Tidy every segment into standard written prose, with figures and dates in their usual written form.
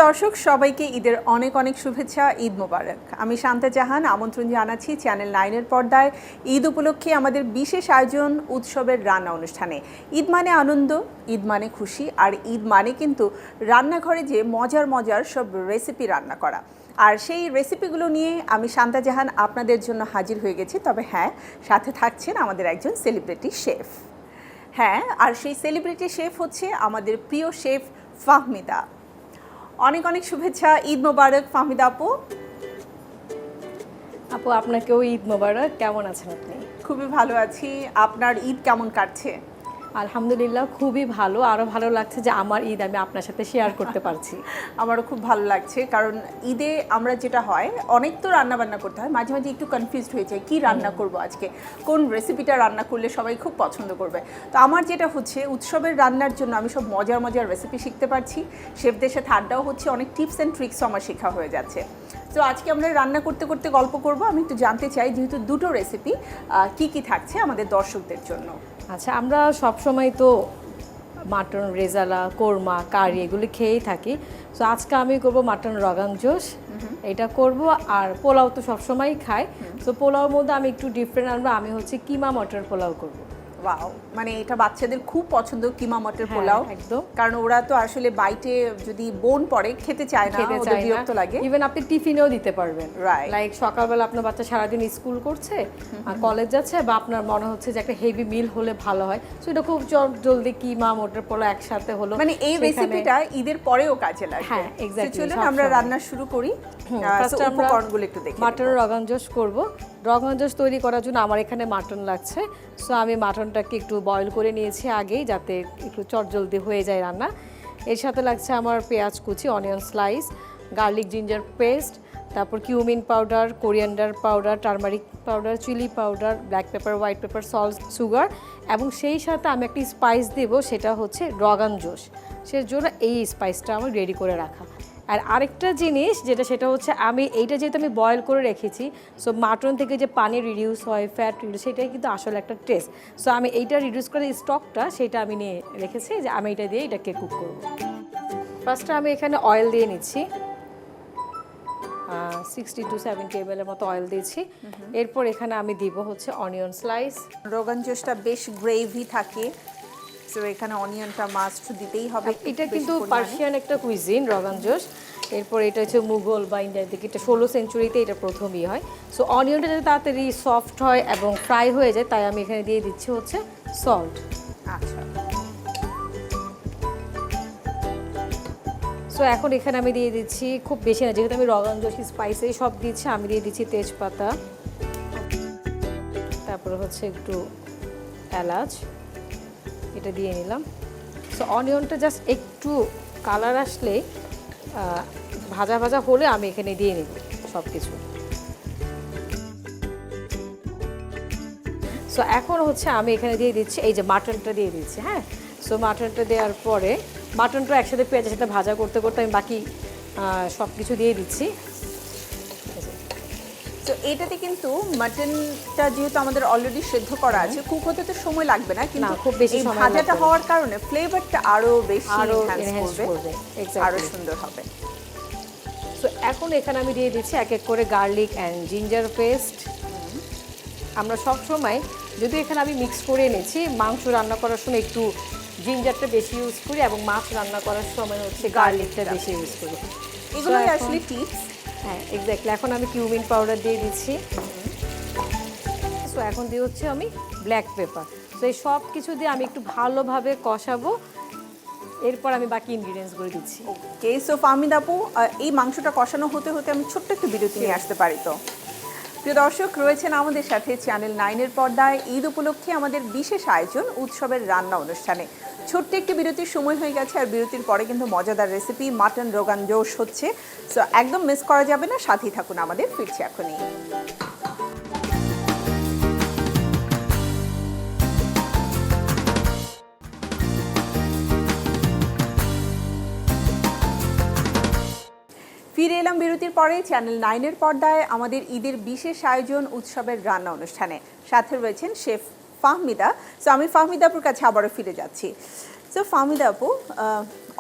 দর্শক সবাইকে ঈদের অনেক অনেক শুভেচ্ছা। ঈদ মোবারক। আমি শান্তা জাহান আমন্ত্রণ জানাচ্ছি চ্যানেল 9-এর পর্দায় ঈদ উপলক্ষে আমাদের বিশেষ আয়োজন উৎসবের রান্না অনুষ্ঠানে। ঈদ মানে আনন্দ, ঈদ মানে খুশি, আর ঈদ মানে কিন্তু রান্নাঘরে যে মজার মজার সব রেসিপি রান্না করা। আর সেই রেসিপিগুলো নিয়ে আমি শান্তা জাহান আপনাদের জন্য হাজির হয়ে গেছি। তবে হ্যাঁ, সাথে থাকছেন আমাদের একজন সেলিব্রিটি শেফ। হ্যাঁ, আর সেই সেলিব্রিটি শেফ হচ্ছে আমাদের প্রিয় শেফ ফাহমিদা। অনেক অনেক শুভেচ্ছা, ঈদ মোবারক ফাহমিদা আপু। আপু আপনাকেও ঈদ মোবারক। কেমন আছেন আপনি? খুবই ভালো আছি। আপনার ঈদ কেমন কাটছে? আলহামদুলিল্লাহ খুবই ভালো। আরও ভালো লাগছে যে আমার ঈদ আমি আপনার সাথে শেয়ার করতে পারছি। আমারও খুব ভালো লাগছে, কারণ ঈদে আমরা যেটা হয় অনেক তো রান্না বান্না করতে হয়, মাঝে মাঝে একটু কনফিউজড হয়ে যায় কি রান্না করব আজকে, কোন রেসিপিটা রান্না করলে সবাই খুব পছন্দ করবে। তো আমার যেটা হচ্ছে উৎসবের রান্নার জন্য আমি সব মজার মজার রেসিপি শিখতে পারছি, শেফদের সাথে আড্ডাও হচ্ছে, অনেক টিপস অ্যান্ড ট্রিক্সও আমার শেখা হয়ে যাচ্ছে। তো আজকে আমরা রান্না করতে করতে গল্প করব। আমি একটু জানতে চাই যেহেতু দুটো রেসিপি, কি কি থাকছে আমাদের দর্শকদের জন্য। আচ্ছা, আমরা সবসময় তো মাটন রেজালা, কোরমা, কারি এগুলি খেয়েই থাকি। সো আজকে আমি করব মাটন রগান জোশ, এটা করব। আর পোলাও তো সবসময়ই খাই, তো পোলাওর মধ্যে আমি একটু ডিফারেন্ট আনবো। আমি হচ্ছে কিমা মটর পোলাও করব। ওয়াও, মানে এটা বাচ্চাদের খুব পছন্দ কিমা মটর পোলাও। একদম, কারণ ওরা তো আসলে বাইটে যদি বোন পড়ে খেতে চায় না, ওদের বিরক্ত লাগে। ইভেন আপনি টিফিনেও দিতে পারবেন। রাইট, লাইক সকালবেলা আপনার বাচ্চা সারাদিন স্কুল করছে, কলেজ যাচ্ছে, বা আপনার মনে হচ্ছে যে একটা হেভি মিল হলে ভালো হয়, সো এটা খুব জলদি কিমা মটর পোলাও একসাথে হলো। মানে এই রেসিপিটা ঈদের পরেও কাজে লাগবে। হ্যাঁ, এক্স্যাক্টলি। চলুন আমরা রান্না শুরু করি। ফার্স্ট আমরা উপকরণগুলো একটু দেখি। মাটন রগান জোশ করব। রগান জোশ তৈরি করার জন্য আমার এখানে মাটন লাগছে। সো আমি মাটনটাকে একটু বয়েল করে নিয়েছি আগেই, যাতে একটু চটজলদি হয়ে যায় রান্না। এর সাথে লাগছে আমার পেঁয়াজ কুচি, onion slice, garlic ginger paste, তারপর cumin powder, coriander powder, turmeric powder, chilli powder, black pepper, white pepper, salt, sugar, এবং সেই সাথে আমি একটি স্পাইস দেবো, সেটা হচ্ছে রগান জোশ। সেই জন্য এই স্পাইসটা আমার রেডি করে রাখা। আর আরেকটা জিনিস সেটা হচ্ছে আমি এইটা যেহেতু আমি বয়েল করে রেখেছি, সো মাটন থেকে যে পানি রিডিউস হয়, ফ্যাট রিডিউস, সেটাই কিন্তু আসলে একটা টেস্ট। সো আমি এইটা রিডিউস করে স্টকটা সেটা আমি নিয়ে রেখেছি, যে আমি এটা দিয়ে এটাকে কুক করব। ফার্স্টে আমি এখানে অয়েল দিয়ে নিচ্ছি, 60 to 70 ml এর মতো অয়েল দিয়েছি। এরপর এখানে আমি দিব হচ্ছে অনিয়ন স্লাইস। রোগান জোশটা বেশ গ্রেভি থাকে, সো এখানে অনিয়নটা মাস্ট দিতেই হবে। এটা কিন্তু পার্সিয়ান একটা কুইজিন রগান জোশ। এরপর এটা হচ্ছে মুঘল বা ইন্ডিয়ার দিকে, এটা 16 সেঞ্চুরিতে এটা প্রথমই হয়। সো অনিয়নটা যাতে তাড়াতাড়ি সফট হয় এবং ফ্রাই হয়ে যায়, তাই আমি এখানে দিয়ে দিচ্ছি হচ্ছে সল্ট। আচ্ছা, সো এখন এখানে আমি দিয়ে দিচ্ছি, খুব বেশি না, যেহেতু আমি রগান জোশ স্পাইসে সব দিচ্ছি, আমি দিয়ে দিচ্ছি তেজপাতা, তারপরে হচ্ছে একটু এলাচ, এটা দিয়ে নিলাম। সো অনিয়নটা জাস্ট একটু কালার আসলে, ভাজা ভাজা হলে আমি এখানে দিয়ে নিব সব কিছু। সো এখন হচ্ছে আমি এখানে দিয়ে দিচ্ছি এই যে মাটনটা দিয়ে দিচ্ছি। হ্যাঁ, সো মাটনটা দেওয়ার পরে মাটনটা একসাথে পেঁয়াজের সাথে ভাজা করতে করতে আমি বাকি সব কিছু দিয়ে দিচ্ছি। তো এটাতে কিন্তু মাটনটা যেহেতু আমাদের অলরেডি সেদ্ধ করা আছে, কুক হতে তো সময় লাগবে না, কিন্তু খুব বেশি এই সময় ভাজাটা হওয়ার কারণে ফ্লেভারটা আরো বেশি এনহ্যান্স করবে, আরো সুন্দর হবে। সো এখন এখানে আমি দিয়ে দিচ্ছি এক এক করে গার্লিক অ্যান্ড জিঞ্জার পেস্ট। আমরা সব সময়, যদি এখানে আমি মিক্স করে এনেছি, মাংস রান্না করার সময় একটু জিঞ্জারটা বেশি ইউজ করি, এবং মাছ রান্না করার সময় হচ্ছে গার্লিকটা বেশি ইউজ করি। এগুলোই আসলে টিপস। হ্যাঁ, এক্স্যাক্টলি। এখন আমি কিউমিন পাউডার দিয়ে দিচ্ছি। সো এখন দিয়ে হচ্ছে আমি ব্ল্যাক পেপার। তো এই সব কিছু দিয়ে আমি একটু ভালোভাবে কষাবো, এরপর আমি বাকি ইনগ্রিডিয়েন্টসগুলো দিচ্ছি। ওকে, সো ফাহমিদা আপু, এই মাংসটা কষানো হতে হতে আমি ছোট্ট একটু বিরতি নিয়ে আসতে পারি তো? প্রিয় দর্শক, রয়েছেন আমাদের সাথে চ্যানেল 9-এর পর্দায় ঈদ উপলক্ষে আমাদের বিশেষ আয়োজন উৎসবের রান্না অনুষ্ঠানে। ছোট্ট একটি বিরতির সময় হয়ে গেছে, আর বিরতির পরে কিন্তু মজাদার রেসিপি মাটন রোগান জোশ হচ্ছে। সো একদম মিস করা যাবে না, সাথেই থাকুন আমাদের। ফিরছি এখনই। ফিরে এলাম বিরতির পরে চ্যানেল 9-এর পর্দায় আমাদের ঈদের বিশেষ আয়োজন উৎসবের রান্না অনুষ্ঠানে। সাথে রয়েছেন শেফ ফাহমিদা। সো আমি ফাহমিদাপুর কাছে আবারও ফিরে যাচ্ছি। সো ফাহমিদা আপু,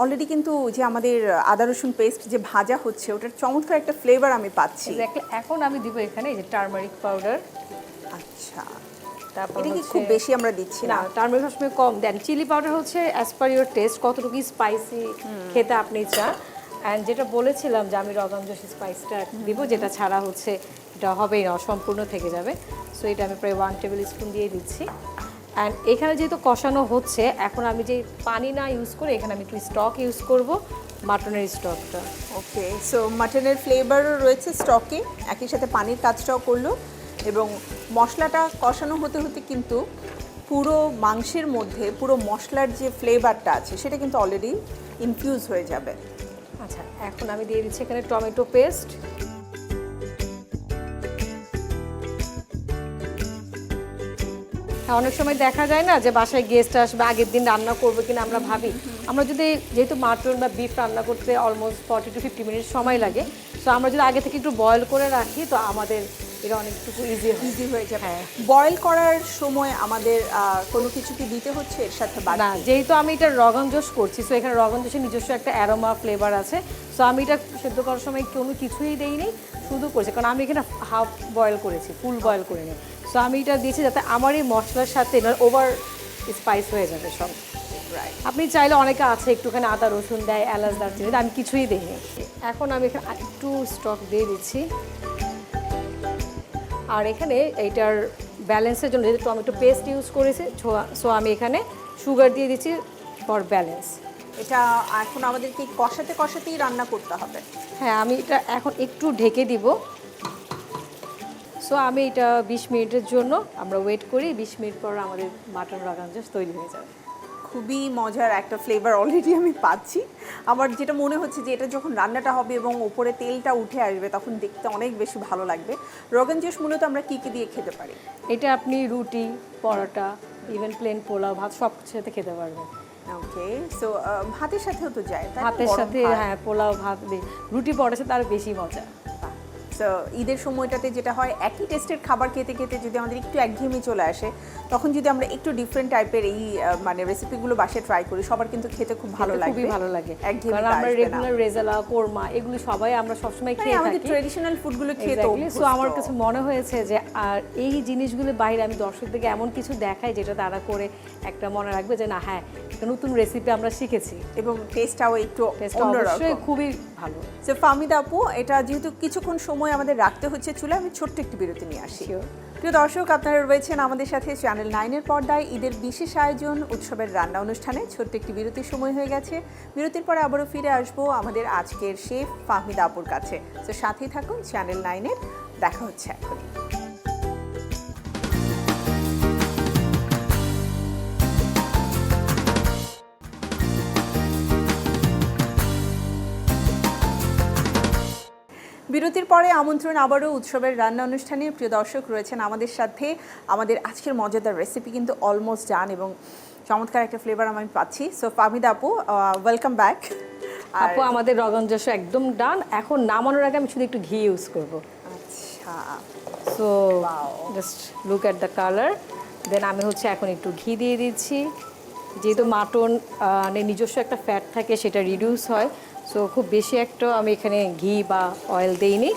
অলরেডি কিন্তু যে আমাদের আদা রসুন পেস্ট যে ভাজা হচ্ছে ওটার চমৎকার একটা ফ্লেভার আমি পাচ্ছি। এক্স্যাক্টলি, এখন আমি দিব এখানে এই যে টার্মারিক পাউডার। আচ্ছা, তারপর এটা কি হচ্ছে- খুব বেশি আমরা দিচ্ছি না, না? টার্মারিক সবসময় কম দেন। চিলি পাউডার হচ্ছে অ্যাজ পার ইউর টেস্ট, কতটুকু স্পাইসি খেতে আপনি চান। অ্যান্ড যেটা বলেছিলাম যে আমি রগান জোশ স্পাইসটা দিব, যেটা ছাড়া হচ্ছে এটা হবেই না, অসম্পূর্ণ থেকে যাবে। সো এটা আমি প্রায় 1 টেবিল স্পুন দিয়ে দিচ্ছি। অ্যান্ড এখানে যেহেতু কষানো হচ্ছে, এখন আমি যে পানি না ইউজ করে এখানে আমি একটু স্টক ইউজ করব, মাটনের স্টকটা। ওকে, সো মাটনের ফ্লেভারও রয়েছে স্টকে, একই সাথে পানির কাজটাও করলো এবং মশলাটা কষানো হতে হতে কিন্তু পুরো মাংসের মধ্যে পুরো মশলার যে ফ্লেভারটা আছে সেটা কিন্তু অলরেডি ইনফিউজ হয়ে যাবে। আচ্ছা, এখন আমি দিয়ে দিচ্ছি এখানে টমেটো পেস্ট। অনেক সময় দেখা যায় না যে বাসায় গেস্ট আসবে, আগের দিন রান্না করবো কিনা আমরা ভাবি। আমরা যদি, যেহেতু মাটন বা বিফ রান্না করতে অলমোস্ট 40 to 50 মিনিট সময় লাগে, তো আমরা যদি আগে থেকে একটু বয়েল করে রাখি তো আমাদের এটা অনেকটুকু ইজি হয়ে যাবে। হ্যাঁ। বয়েল করার সময় আমাদের কোনো কিছু কি দিতে হচ্ছে এর সাথে না, বাড়তি? যেহেতু আমি এটা রগান জোশ করছি, সো এখানে রগান জোশের নিজস্ব একটা অ্যারোমা ফ্লেভার আছে। সো আমি এটা সেদ্ধ করার সময় কোনো কিছুই দেইনি, শুধু করেছি, কারণ আমি এখানে হাফ বয়েল করেছি, ফুল বয়েল করিনি। সো আমি এটা দিয়েছি যাতে আমার এই মশলার সাথে ওভার স্পাইস হয়ে যাবে সব। রাইট। আপনি চাইলে অনেকে আছে একটুখানি আদা রসুন দেয়, এলাচ দারচিনি, আমি কিছুই দিইনি। এখন আমি এখানে একটু স্টক দিয়ে দিচ্ছি। আর এখানে এইটার ব্যালেন্সের জন্য যেহেতু টমেটো পেস্ট ইউজ করেছি, সো আমি এখানে সুগার দিয়ে দিচ্ছি ফর ব্যালেন্স। এটা এখন আমাদের কি কষাতে কষাতেই রান্না করতে হবে? হ্যাঁ, আমি এটা এখন একটু ঢেকে দিব। সো আমি এটা 20 মিনিটের জন্য আমরা ওয়েট করি। 20 মিনিট পর আমাদের মাটন রগান জোশ তৈরি হয়ে যাবে। খুবই মজার একটা ফ্লেভার অলরেডি আমি পাচ্ছি। আমার যেটা মনে হচ্ছে যে এটা যখন রান্নাটা হবে এবং ওপরে তেলটা উঠে আসবে তখন দেখতে অনেক বেশি ভালো লাগবে। রগান জোশ মূলত আমরা কী কী দিয়ে খেতে পারি? এটা আপনি রুটি, পরোটা, ইভেন প্লেন পোলাও, ভাত সব কিছুর সাথে খেতে পারবেন। ওকে, সো ভাতের সাথেও তো যায়, তাই না? ভাতের গরম সাথে, ভাত। হ্যাঁ, পোলাও ভাত রুটি পরোটার সাথে আরও বেশি মজা। সো ঈদের সময়টাতে যেটা হয়, একই টেস্টের খাবার খেতে খেতে যদি আমাদের একটু একঘেয়েমি চলে আসে, তখন যদি আমরা একটু ডিফারেন্ট টাইপের এই মানে রেসিপিগুলো বাসায় ট্রাই করি, সবার কিন্তু খেতে খুব ভালো খেতে লাগবে। খুবই ভালো লাগে, একঘেয়েমিটা কারণ আমরা আসবে না। রেগুলার রেজালা, কোরমা এগুলো সবাই আমরা সবসময় খেয়ে আমাদের থাকি। ট্রেডিশনাল ফুডগুলো খেয়ে তো সো আমার কাছে মনে হয়েছে যে আর এই জিনিসগুলো বাইরে আমি দর্শকদেরকে এমন কিছু দেখাই যেটা তারা করে একটা মনে রাখবে যে না, হ্যাঁ, একটা নতুন রেসিপি আমরা শিখেছি। এবং টেস্টটাও একটু টেস্টটা অবশ্যই খুবই ভালো। সো ফাহমিদা আপু, এটা যেহেতু কিছুক্ষণ সময় আমাদের রাখতে হচ্ছে চুলে, আমি ছোট্ট একটি বিরতি নিয়ে আসি। Sure. প্রিয় দর্শক, আপনারা রয়েছেন আমাদের সাথে চ্যানেল 9-এর পর্দায় ঈদের বিশেষ আয়োজন উৎসবের রান্না অনুষ্ঠানে। ছোট্ট একটি বিরতির সময় হয়ে গেছে। বিরতির পরে আবারও ফিরে আসবো আমাদের আজকের শেফ ফাহমিদা আপুর কাছে। তো সাথেই থাকুন চ্যানেল 9-এর, দেখা হচ্ছে এখনই। বিরতির পরে আমন্ত্রণ আবারও উৎসবের রান্না অনুষ্ঠানে। প্রিয় দর্শক, রয়েছেন আমাদের সাথে। আমাদের আজকের মজাদার রেসিপি কিন্তু অলমোস্ট ডান এবং চমৎকার একটা ফ্লেভার আমি পাচ্ছি। সো ফাহমিদা আপু, ওয়েলকাম ব্যাক। আপু, আমাদের রগান জোশ একদম ডান। এখন নামানোর আগে আমি শুধু একটু ঘি ইউজ করব। আচ্ছা, so just look at the colour. Then আমি হচ্ছে এখন একটু ঘি দিয়ে দিচ্ছি। যেহেতু মাটন নিজস্ব একটা ফ্যাট থাকে, সেটা রিডিউস হয়। সো খুব বেশি একটা আমি এখানে ঘি বা অয়েল দেইনি।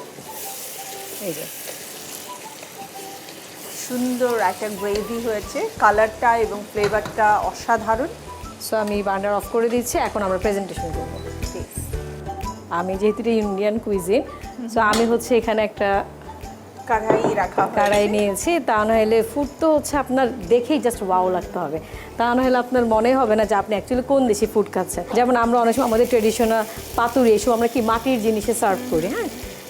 এই যে সুন্দর একটা গ্রেভি হয়েছে, কালারটা এবং ফ্লেভারটা অসাধারণ। সো আমি বার্নার অফ করে দিচ্ছি। এখন আমরা প্রেজেন্টেশন করবো। আমি যেহেতু এটা ইন্ডিয়ান কুইজিন, সো আমি হচ্ছে এখানে একটা কড়াই নিয়েছি। তা নাহলে ফুড তো হচ্ছে আপনার দেখেই জাস্ট ওয়াও লাগতে হবে, তা নাহলে আপনার মনে হবে না যে আপনি অ্যাকচুয়ালি কোন দেশি ফুড খাচ্ছেন। যেমন আমরা অনেক সময় আমাদের ট্রেডিশনাল পাতুরি এসব আমরা কি মাটির জিনিসে সার্ভ করি। হ্যাঁ,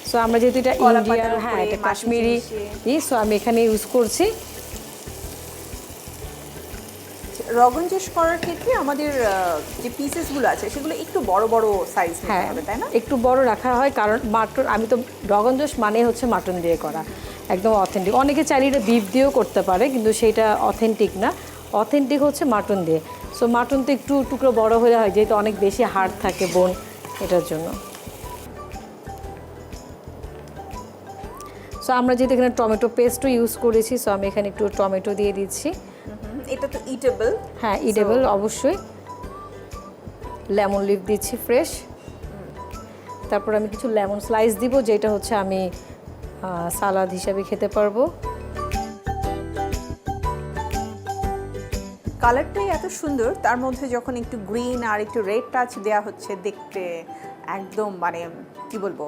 সো আমরা যেহেতু এটা ইন্ডিয়ান, হ্যাঁ, এটা কাশ্মীরি, সো আমি এখানে ইউজ করছি। রগান জোশ করার ক্ষেত্রে আমাদের যে পিসেসগুলো আছে সেগুলো একটু বড় বড় সাইজ নিতে হবে, তাই না? একটু বড় রাখা হয়, কারণ মাটন, আমি তো রগান জোশ মানে হচ্ছে মাটন দিয়ে করা, একদম অথেন্টিক। অনেকে চাইলে এটা বিফ দিয়েও করতে পারে, কিন্তু সেটা অথেন্টিক না। অথেন্টিক হচ্ছে মাটন দিয়ে। সো মাটন তো একটু টুকরো বড় হলে হয়, যেহেতু অনেক বেশি হাড় থাকে বোন, এটার জন্য। সো আমরা যেহেতু এখানে টমেটো পেস্টও ইউজ করেছি, সো আমি এখানে একটু টমেটো দিয়ে দিচ্ছি। এটা তো ইটেবল। হ্যাঁ, ইটেবল অবশ্যই। লেমন লিফ দিচ্ছি ফ্রেশ। তারপর আমি কিছু লেমন স্লাইস দিব, যেটা হচ্ছে আমি সালাদ হিসাবে খেতে পারবো। কালারটাই এত সুন্দর, তার মধ্যে যখন একটু গ্রিন আর একটু রেড টাচ দেওয়া হচ্ছে, দেখতে একদম মানে কি বলবো,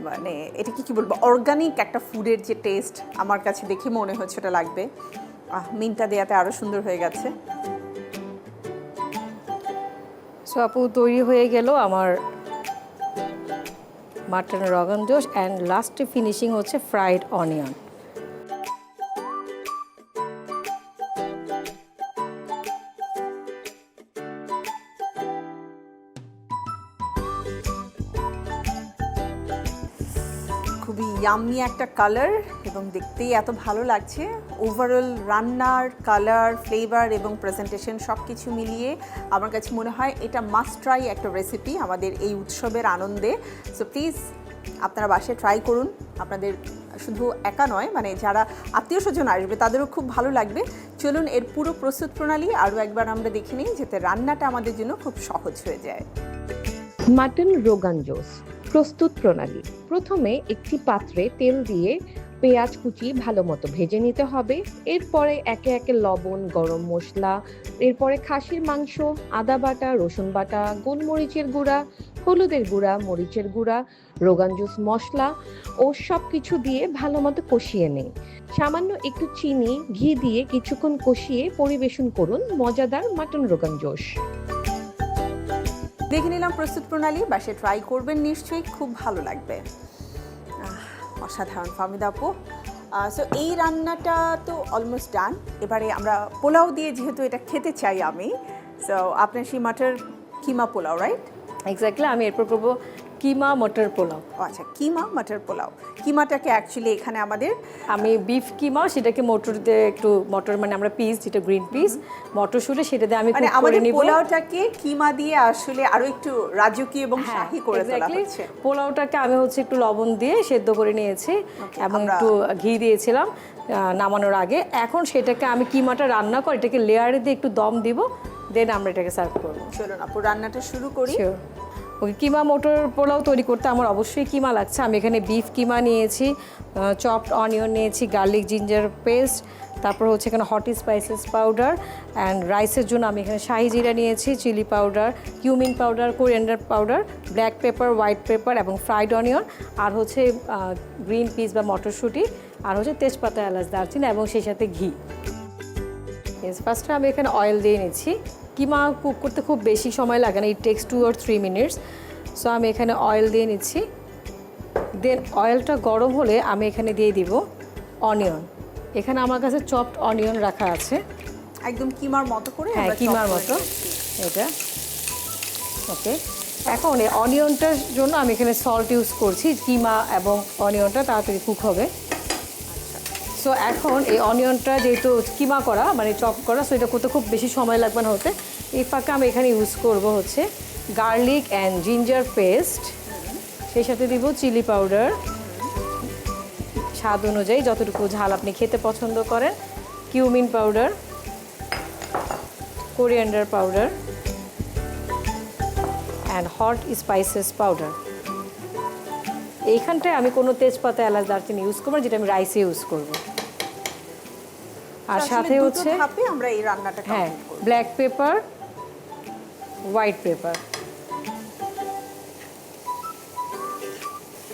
মানে এটা কি বলবো, অর্গানিক একটা ফুডের যে টেস্ট আমার কাছে দেখে মনে হচ্ছে ওটা লাগবে। মিনটা দেওয়াতে আরও সুন্দর হয়ে গেছে। সো আপু, তৈরি হয়ে গেল আমার মাটন রগান জোশ, অ্যান্ড লাস্টে ফিনিশিং হচ্ছে ফ্রাইড অনিয়ন। খুবই ইয়াম্মি একটা কালার এবং দেখতেই এত ভালো লাগছে। ওভারঅল রান্নার কালার, ফ্লেভার এবং প্রেজেন্টেশন সব কিছু মিলিয়ে আমার কাছে মনে হয় এটা মাস্ট ট্রাই একটা রেসিপি আমাদের এই উৎসবের আনন্দে। সো প্লিজ আপনারা বাসায় ট্রাই করুন। আপনাদের শুধু একা নয়, মানে যারা আত্মীয় স্বজন আসবে তাদেরও খুব ভালো লাগবে। চলুন এর পুরো প্রস্তুত প্রণালী আরও একবার আমরা দেখে নিই, যাতে রান্নাটা আমাদের জন্য খুব সহজ হয়ে যায়। মাটন রোগান জোস প্রস্তুত প্রণালী। প্রথমে একটি পাত্রে তেল দিয়ে পেঁয়াজ কুচি ভালো মতো ভেজে নিতে হবে। এরপরে একে একে লবণ, গরম মশলা, এরপরে খাসির মাংস, আদা বাটা, রসুন বাটা, গোলমরিচের গুঁড়া, হলুদের গুঁড়া, মরিচের গুঁড়া, রোগান জোস মশলা ও সব কিছু দিয়ে ভালো মতো কষিয়ে নেই। সামান্য একটু চিনি, ঘি দিয়ে কিছুক্ষণ কষিয়ে পরিবেশন করুন মজাদার মাটন রোগান জোস। দেখে নিলাম প্রস্তুত প্রণালী, বাসায় ট্রাই করবেন নিশ্চয়ই, খুব ভালো লাগবে। অসাধারণ ফাহমিদা আপু। সো এই রান্নাটা তো অলমোস্ট ডান। এবারে আমরা পোলাও দিয়ে যেহেতু এটা খেতে চাই আমি, সো আপনার সেই মাটার কিমা পোলাও, রাইট? এক্স্যাক্টলি, আমি এরপর করবো কিমা মটর পোলাও। আচ্ছা, কিমা মটর পোলাও। কিমাটাকে অ্যাকচুয়ালি এখানে আমাদের আমি বিফ কিমা, সেটাকে মটর দিয়ে একটু মটর, মানে আমরা পিস যেটা গ্রিন পিস মটরশুঁটি, সেটা দিয়ে আমি মানে cook করে আমাদের নিব। পোলাওটাকে কিমা দিয়ে আসলে আরো একটু রাজকীয় এবং শাহী করে তোলা exactly, হচ্ছে। পোলাওটাকে আমি হচ্ছে একটু লবণ দিয়ে সেদ্ধ করে নিয়েছি এবং আমরা- একটু ঘি দিয়েছিলাম নামানোর আগে। এখন সেটাকে আমি কিমাটা রান্না করে এটাকে লেয়ারে দিয়ে একটু দম দিব, দেন আমরা এটাকে সার্ভ করবো। চলুন আপু রান্নাটা শুরু করি। ওই কিমা মটর পোলাও তৈরি করতে আমার অবশ্যই কিমা লাগছে। আমি এখানে বিফ কিমা নিয়েছি, চপড অনিয়ন নিয়েছি, গার্লিক জিঞ্জার পেস্ট, তারপর হচ্ছে এখানে হট স্পাইসেস পাউডার, অ্যান্ড রাইসের জন্য আমি এখানে শাহি জিরা নিয়েছি, chilli powder, cumin powder, coriander powder, black pepper, white pepper এবং ফ্রাইড অনিয়ন, আর হচ্ছে গ্রিন পিস বা মটরশুঁটি, আর হচ্ছে তেজপাতা, এলাচ, দারচিনি এবং সেই সাথে ঘি। ফার্স্টে আমি এখানে অয়েল দিয়ে নিচ্ছি। কিমা কুক করতে খুব বেশি সময় লাগে না, it takes 2 or 3 minutes। So আমি এখানে অয়েল দিয়ে নিচ্ছি। দেন অয়েলটা গরম হলে আমি এখানে দিয়ে দিব অনিয়ন। এখানে আমার কাছে চপড অনিয়ন রাখা আছে, একদম কিমার মতো করে হ্যাঁ আমরা কিমার chop করে মতো নিচ্ছি। এটা। ওকে, এখন এই অনিয়নটার জন্য আমি এখানে সল্ট ইউজ করছি, কিমা এবং অনিয়নটা তাড়াতাড়ি কুক হবে। সো এখন এই অনিয়নটা যেহেতু কিমা করা, মানে চপ করা, সো এটা করতে খুব বেশি সময় লাগবে না হতে। এই ফাঁকে আমি এখানে ইউজ করব হচ্ছে গার্লিক অ্যান্ড জিঞ্জার পেস্ট, সেই সাথে দিব চিলি পাউডার স্বাদ অনুযায়ী, যতটুকু ঝাল আপনি খেতে পছন্দ করেন, cumin powder, coriander powder and hot spices powder. এইখানটায় আমি কোনো তেজপাতা, এলাচ, দারচিনি ইউজ করবো না, যেটা আমি রাইসে ইউজ করব। আর আসলে সাথে দুটো হচ্ছে ধাপে আমরা এই রান্নাটা হ্যাঁ complete করব। Black pepper, white paper.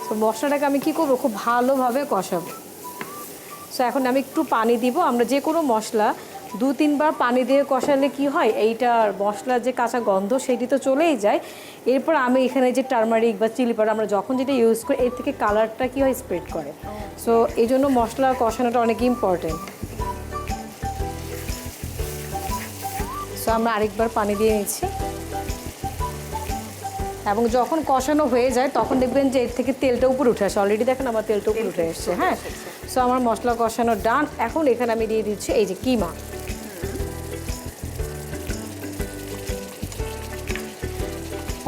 তো মশলাটাকে আমি কি করব, খুব ভালোভাবে কষাবো। সো এখন আমি একটু পানি দিব। আমরা যে কোনো মশলা 2-3 বার পানি দিয়ে কষালে কি হয়, এইটার মশলার যে কাঁচা গন্ধ সেটি তো চলেই যায়। এরপর আমি এখানে যে টারমারিক বা চিলি পাউডার আমরা যখন যেটা ইউজ করি, এর থেকে কালারটা কি হয়, স্প্রেড করে। সো এই জন্য মশলা কষানোটা অনেক ইম্পর্টেন্ট। সো আমরা আরেকবার পানি দিয়ে নিচ্ছি এবং যখন কষানো হয়ে যায় তখন দেখবেন যে এর থেকে তেলটা উপরে উঠে আসে। অলরেডি দেখেন আমার তেলটা উপরে উঠে এসছে। হ্যাঁ, সো আমার মশলা কষানো ডান। এখন এখানে আমি দিয়ে দিচ্ছি এই যে কিমা।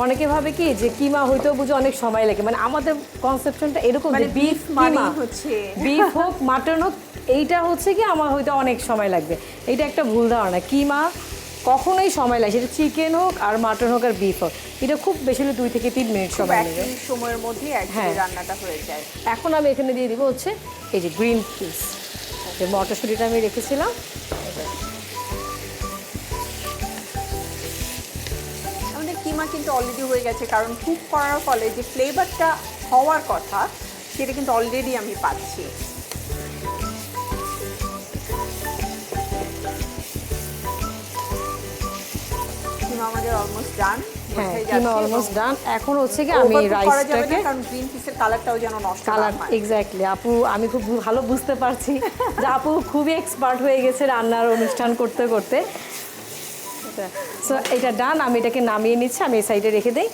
অনেকে ভাবে কি যে কিমা হইতেও বুঝে অনেক সময় লাগে, মানে আমাদের কনসেপশনটা এরকম যে মানে বিফ মানে কিমা হচ্ছে বিফ হোক মাটন হোক, এইটা হচ্ছে কি আমার হয়তো অনেক সময় লাগবে। এইটা একটা ভুল ধারণা। কিমা কখনোই সময় লাগে, সেটা চিকেন হোক আর মাটন হোক আর বিফ হোক, এটা খুব বেশি হলে 2 থেকে 3 মিনিট সময় এক নেবে। মিনিট সময়ের মধ্যে হ্যাঁ। রান্নাটা হয়ে যায়। এখন আমি এখানে দিয়ে দিব হচ্ছে এই যে গ্রিন পিস, যে মটরশুঁটিটা আমি রেখেছিলাম। আমাদের কিমা কিন্তু অলরেডি হয়ে গেছে, কারণ কুক করার ফলে যে ফ্লেভারটা হওয়ার কথা সেটা কিন্তু অলরেডি আমি পাচ্ছি। কিমা আমাদের অলমোস্ট ডান। হ্যাঁ, কিমা অলমোস্ট ডান। এখন হচ্ছে কি আমি রাইসটাকে, কারণ গ্রিন পিসের কালারটাও যেন নষ্ট না কালার হয়। এক্স্যাক্টলি আপু, আমি খুব ভালো বুঝতে পারছি যে আপু খুবই এক্সপার্ট হয়ে গেছে রান্নার অনুষ্ঠান করতে করতে। সো এটা ডান, আমি এটাকে নামিয়ে নিচ্ছি, আমি এই সাইডে রেখে দিই।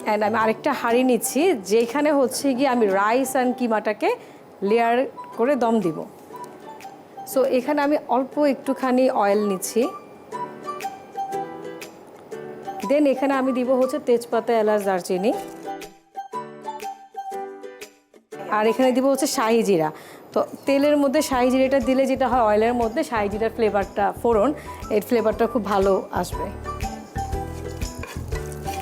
অ্যান্ড আমি আরেকটা হাঁড়ি নিচ্ছি, যেখানে হচ্ছে গিয়ে আমি রাইস অ্যান্ড কিমাটাকে লেয়ার করে দম দিব। সো এখানে আমি অল্প একটুখানি অয়েল নিচ্ছি, দেন এখানে আমি দিব হচ্ছে তেজপাতা, এলাচ, দারচিনি, আর এখানে দিব হচ্ছে শাহি জিরা। তো তেলের মধ্যে শাহি জিরাটা দিলে যেটা হয়, অয়েলের মধ্যে শাহি জিরার ফ্লেভারটা, ফোড়ন, এর ফ্লেভারটা খুব ভালো আসবে।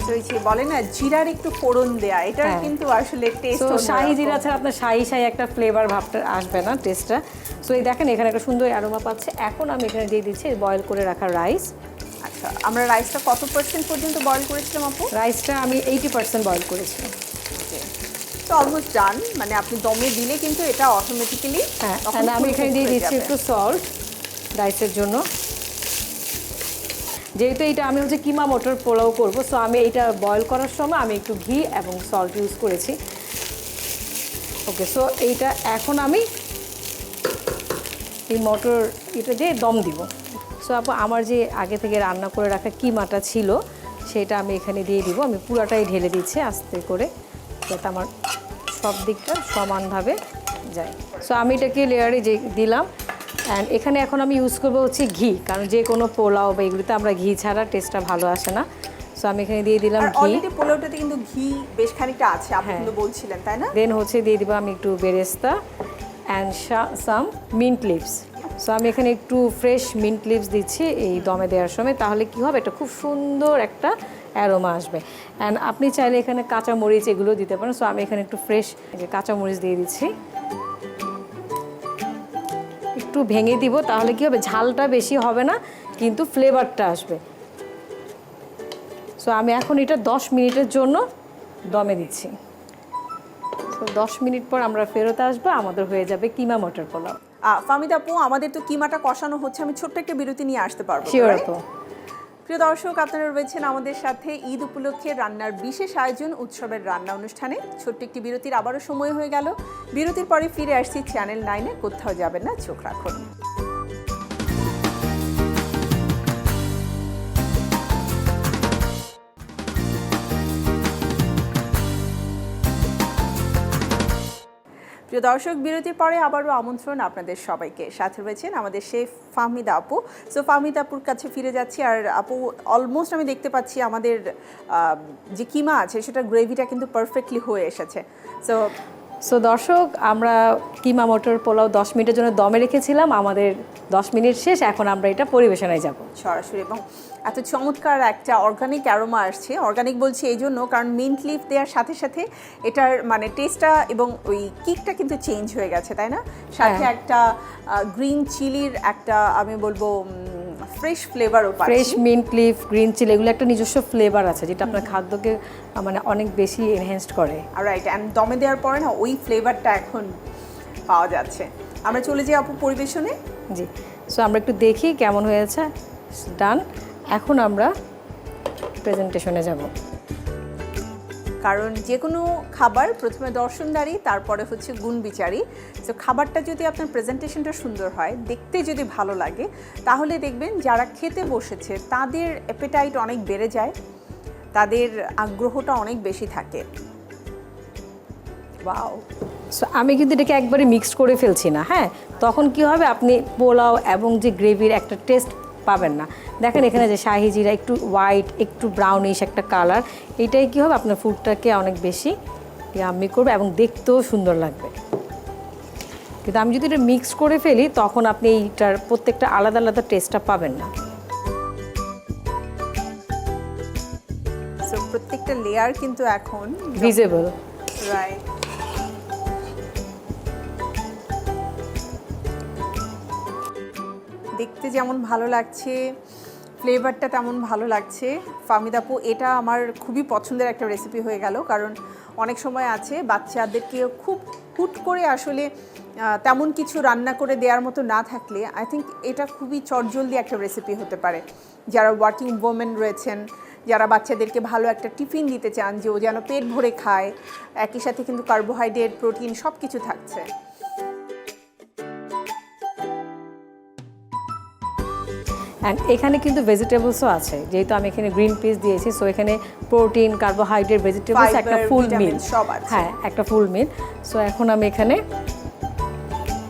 তো এই যে বলে না জিরার একটু ফোড়ন দেয়া, এটার হ্যাঁ। কিন্তু আসলে টেস্ট। তো শাহি জিরা ছাড়া আপনার শাহি শাহি একটা ফ্লেভার ভাবটা আসবে না, টেস্টটা। সো এই দেখেন এখানে একটা সুন্দর অ্যারোমা পাচ্ছে। এখন আমি এখানে দিয়ে দিচ্ছি বয়েল করে রাখা রাইস। আচ্ছা, আমরা রাইসটা কত পার্সেন্ট পর্যন্ত বয়েল করেছিলাম আপু? রাইসটা আমি 80% বয়েল করেছি। তো অলমোস্ট ডান, মানে আপনি দমে দিলে কিন্তু এটা অটোমেটিক্যালি। হ্যাঁ, তাহলে আমি এখানে দিয়ে দিচ্ছি একটু সল্ট রাইসের জন্য। যেহেতু এটা আমি হচ্ছে কিমা মটর পোলাও করব, সো আমি এটা বয়েল করার সময় আমি একটু ঘি এবং সল্ট ইউজ করেছি। ওকে, সো এইটা এখন আমি এই মটর এটা দিয়ে দম দিব। সো আপু, আমার যে আগে থেকে রান্না করে রাখা কিমাটা ছিল সেটা আমি এখানে দিয়ে দিব। আমি পুরাটাই ঢেলে দিচ্ছি আস্তে করে, যাতে আমার সব দিকটা সমানভাবে যায়। সো আমি এটাকে লেয়ারে যে দিলাম, অ্যান্ড এখানে এখন আমি ইউজ করবো হচ্ছে ঘি, কারণ যে কোনো পোলাও বা এগুলিতে আমরা ঘি ছাড়া টেস্টটা ভালো আসে না। সো আমি এখানে দিয়ে দিলাম ঘি। অলরেডি পোলাওটাতে কিন্তু ঘি বেশ খানিকটা আছে, আপনি হ্যাঁ। কিন্তু বলছিলেন, তাই না? দেন হচ্ছে দিয়ে দিব আমি একটু বেরেস্তা and some mint leaves. So আমি এখানে একটু ফ্রেশ মিন্ট লিভস দিচ্ছি এই দমে দেওয়ার সময়, তাহলে কি হবে, এটা খুব সুন্দর একটা অ্যারোমা আসবে। অ্যান্ড আপনি চাইলে এখানে কাঁচা মরিচ এগুলো দিতে পারেন। সো আমি এখানে একটু ফ্রেশ যে কাঁচা মরিচ দিয়ে দিচ্ছি, একটু ভেঙে দিব, তাহলে কি হবে, ঝালটা বেশি হবে না কিন্তু ফ্লেভারটা আসবে। সো আমি এখন এটা 10 মিনিটের জন্য দমে দিচ্ছি। তো 10 মিনিট পর আমরা ফেরত আসবো, আমাদের হয়ে যাবে কিমা মটর পোলাও। ফাহমিদা আপু, আমাদের তো কিমাটা কষানো হচ্ছে, আমি ছোট্ট একটা বিরতি নিয়ে আসতে পারবো? শিওর আপু। প্রিয় দর্শক, আপনারা রয়েছেন আমাদের সাথে ঈদ উপলক্ষে রান্নার বিশেষ আয়োজন উৎসবের রান্না অনুষ্ঠানে। ছোট্ট একটি বিরতির আবারও সময় হয়ে গেল। বিরতির পরে ফিরে আসছি চ্যানেল 9-এ, কোথাও যাবেন না, চোখ রাখুন। প্রিয় দর্শক, বিরতির পরে আবারও আমন্ত্রণ আপনাদের সবাইকে। সাথে রয়েছেন আমাদের শেফ ফাহমিদা আপু। সো ফাহমিদা আপুর কাছে ফিরে যাচ্ছি। আর আপু, অলমোস্ট আমি দেখতে পাচ্ছি আমাদের যে কিমা আছে সেটা গ্রেভিটা কিন্তু পারফেক্টলি হয়ে এসেছে। সো দর্শক, আমরা কিমা মটর পোলাও 10 মিনিটের জন্য দমে রেখেছিলাম, আমাদের 10 মিনিট শেষ। এখন আমরা এটা পরিবেশনায় যাব সরাসরি, এবং এত চমৎকার একটা অর্গানিক অ্যারোমা আসছে। অর্গানিক বলছি এই জন্য, কারণ মিন্ট লিফ দেওয়ার সাথে সাথে এটার মানে টেস্টটা এবং ওই কিকটা কিন্তু চেঞ্জ হয়ে গেছে, তাই না? সাথে একটা গ্রিন চিলির একটা, আমি বলবো ফ্রেশ ফ্লেভারও পাচ্ছি। Fresh mint leaf, green chilli, এগুলো একটা নিজস্ব ফ্লেভার আছে যেটা আপনার খাদ্যকে মানে অনেক বেশি এনহ্যান্সড করে। রাইট, অ্যান্ড দমে দেওয়ার পরে না ওই ফ্লেভারটা এখন পাওয়া যাচ্ছে। আমরা চলে যাই আপু পরিবেশনে। জি, সো আমরা একটু দেখি কেমন হয়েছে। ডান, এখন আমরা প্রেজেন্টেশনে যাব। কারণ যে কোনো খাবার প্রথমে দর্শনদারি, তারপরে হচ্ছে গুণ বিচারি। তো খাবারটা যদি আপনার প্রেজেন্টেশনটা সুন্দর হয়, দেখতে যদি ভালো লাগে, তাহলে দেখবেন যারা খেতে বসেছে তাদের অ্যাপেটাইট অনেক বেড়ে যায়, তাদের আগ্রহটা অনেক বেশি থাকে। ওয়াও! সো আমি কিন্তু এটাকে একবারে মিক্সড করে ফেলছি না। হ্যাঁ, তখন কি হবে, আপনি পোলাও এবং যে গ্রেভির একটা টেস্ট পাবেন না। দেখেন এখানে যে শাহি জিরা, একটু হোয়াইট, একটু ব্রাউনিশ একটা কালার, এটাই কি হবে, আপনার ফুডটাকে অনেক বেশি ইয়াম্মি করবে এবং দেখতেও সুন্দর লাগবে। কিন্তু আমি যদি এটা মিক্স করে ফেলি তখন আপনি এইটার প্রত্যেকটা আলাদা আলাদা টেস্টটা পাবেন না। সো প্রত্যেকটা লেয়ার কিন্তু এখন ভিজিবল। রাইট। দেখতে যেমন ভালো লাগছে, ফ্লেভারটা তেমন ভালো লাগছে। ফাহমিদা আপু, এটা আমার খুবই পছন্দের একটা রেসিপি হয়ে গেল, কারণ অনেক সময় আছে বাচ্চাদেরকে খুব হুট করে আসলে তেমন কিছু রান্না করে দেওয়ার মতো না থাকলে আই থিঙ্ক এটা খুবই চটজলদি একটা রেসিপি হতে পারে। যারা ওয়ার্কিং ওমেন রয়েছেন, যারা বাচ্চাদেরকে ভালো একটা টিফিন দিতে চান যে ও যেন পেট ভরে খায়, একই সাথে কিন্তু কার্বোহাইড্রেট, প্রোটিন সব কিছু থাকছে। অ্যান্ড এখানে কিন্তু ভেজিটেবলসও আছে, যেহেতু আমি এখানে গ্রিন পিস দিয়েছি, সো এখানে প্রোটিন, কার্বোহাইড্রেট, ভেজিটেবলস, একটা ফুল মিল। সব আছে। হ্যাঁ, একটা ফুল মিল। সো এখন আমি এখানে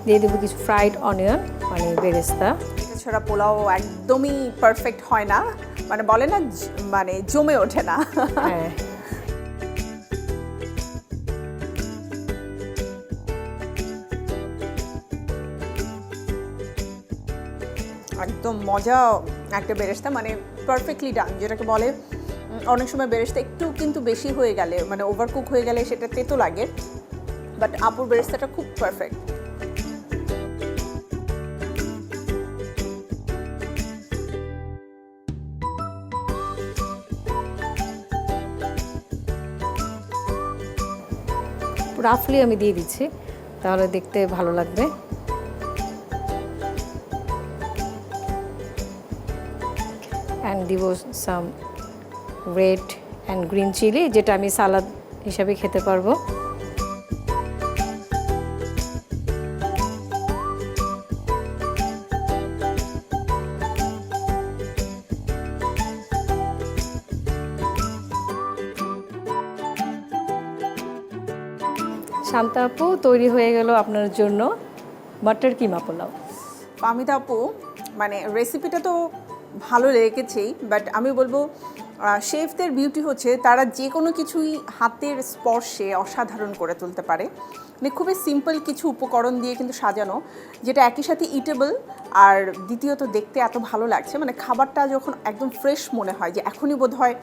দিয়ে দেবো কিছু ফ্রাইড অনিয়ন, মানে বেরেস্তা। এটা ছাড়া পোলাও একদমই পারফেক্ট হয় না, মানে বলে না মানে জমে ওঠে না। হ্যাঁ, একদম মজা একটা বেরেস্তা, মানে পারফেক্টলি ডান, যেটাকে বলে অনেক সময় বেরেস্তা একটু কিন্তু বেশি হয়ে গেলে, মানে ওভারকুক হয়ে গেলে সেটা তেতো লাগে, বাট আপুর বেরেস্তাটা খুব পারফেক্ট। রাফলি আমি দিয়ে দিচ্ছি, তাহলে দেখতে ভালো লাগবে। অ্যান্ড দিব সাম রেড অ্যান্ড গ্রিন চিলি, যেটা আমি সালাদ হিসাবে খেতে পারবো। শান্তা আপু, তৈরি হয়ে গেল আপনার জন্য মটর কিমা পোলাও। ফাহমিদা আপু, মানে রেসিপিটা তো ভালো লেগেছেই, বাট আমি বলবো শেফদের বিউটি হচ্ছে তারা যে কোনো কিছুই হাতের স্পর্শে অসাধারণ করে তুলতে পারে। মানে খুবই সিম্পল কিছু উপকরণ দিয়ে কিন্তু সাজানো, যেটা একই সাথে ইটেবল, আর দ্বিতীয়ত দেখতে এত ভালো লাগছে। মানে খাবারটা যখন একদম ফ্রেশ মনে হয়, যে এখনই বোধহয়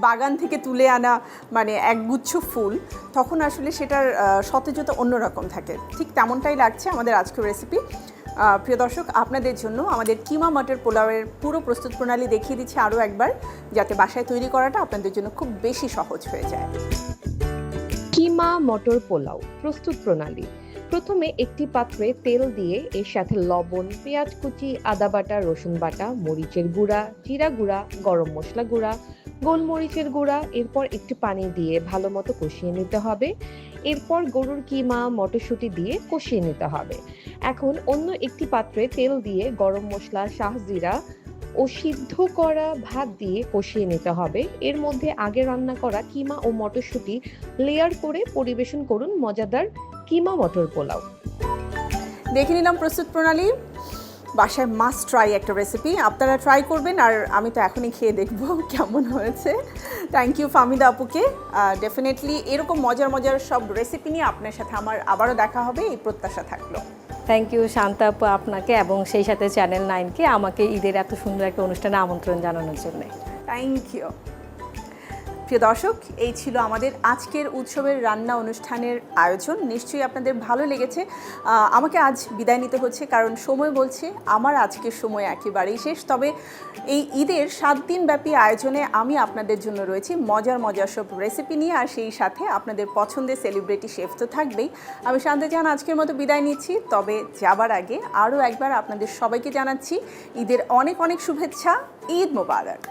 বাগান থেকে তুলে আনা মানে একগুচ্ছ ফুল, তখন আসলে সেটার সতেজতা অন্যরকম থাকে। ঠিক তেমনটাই লাগছে আমাদের আজকের রেসিপি। প্রিয় দর্শক, আপনাদের জন্য আমাদের কিমা মটর পোলাওয়ের পুরো প্রস্তুত প্রণালী দেখিয়ে দিচ্ছি আরও একবার, যাতে বাসায় তৈরি করাটা আপনাদের জন্য খুব বেশি সহজ হয়ে যায়। কিমা মটর পোলাও প্রস্তুত প্রণালী। প্রথমে একটি পাত্রে তেল দিয়ে এর সাথে লবণ, পেঁয়াজ কুচি, আদা বাটা, রসুন বাটা, মরিচের গুঁড়া, জিরা গুঁড়া, গরম মশলা গুঁড়া, গোলমরিচের গুঁড়া, এরপর একটু পানি দিয়ে ভালো মতো কষিয়ে নিতে হবে। এরপর গরুর কিমা, মটরশুঁটি দিয়ে কষিয়ে নিতে হবে। এখন অন্য একটি পাত্রে তেল দিয়ে গরম মশলা, শাহজিরা ও সিদ্ধ করা ভাত দিয়ে কষিয়ে নিতে হবে। এর মধ্যে আগে রান্না করা কিমা ও মটরশুঁটি লেয়ার করে পরিবেশন করুন মজাদার কিমা মটর পোলাও। দেখে নিলাম প্রস্তুত প্রণালী। বাসায় মাস্ট ট্রাই একটা রেসিপি, আপনারা ট্রাই করবেন, আর আমি তো এখনই খেয়ে দেখব কেমন হয়েছে। থ্যাংক ইউ ফাহমিদা আপুকে। ডেফিনেটলি এরকম মজার মজার সব রেসিপি নিয়ে আপনার সাথে আমার আবারও দেখা হবে, এই প্রত্যাশা থাকলো। থ্যাংক ইউ শান্তা আপু আপনাকে, এবং সেই সাথে চ্যানেল 9কে আমাকে ঈদের এত সুন্দর একটা অনুষ্ঠানে আমন্ত্রণ জানানোর জন্য। Thank you. প্রিয় দর্শক, এই ছিল আমাদের আজকের উৎসবের রান্না অনুষ্ঠানের আয়োজন। নিশ্চয়ই আপনাদের ভালো লেগেছে। আমাকে আজ বিদায় নিতে হচ্ছে, কারণ সময় বলছে আমার আজকের সময় একেবারেই শেষ। তবে এই ঈদের 7 দিন ব্যাপী আয়োজনে আমি আপনাদের জন্য রয়েছি মজার মজার সব রেসিপি নিয়ে, আর সেই সাথে আপনাদের পছন্দের সেলিব্রিটি শেফ তো থাকবেই। আমি শান্তা জাহান আজকের মতো বিদায় নিচ্ছি, তবে যাবার আগে আরও একবার আপনাদের সবাইকে জানাচ্ছি ঈদের অনেক অনেক শুভেচ্ছা। ঈদ মোবারক।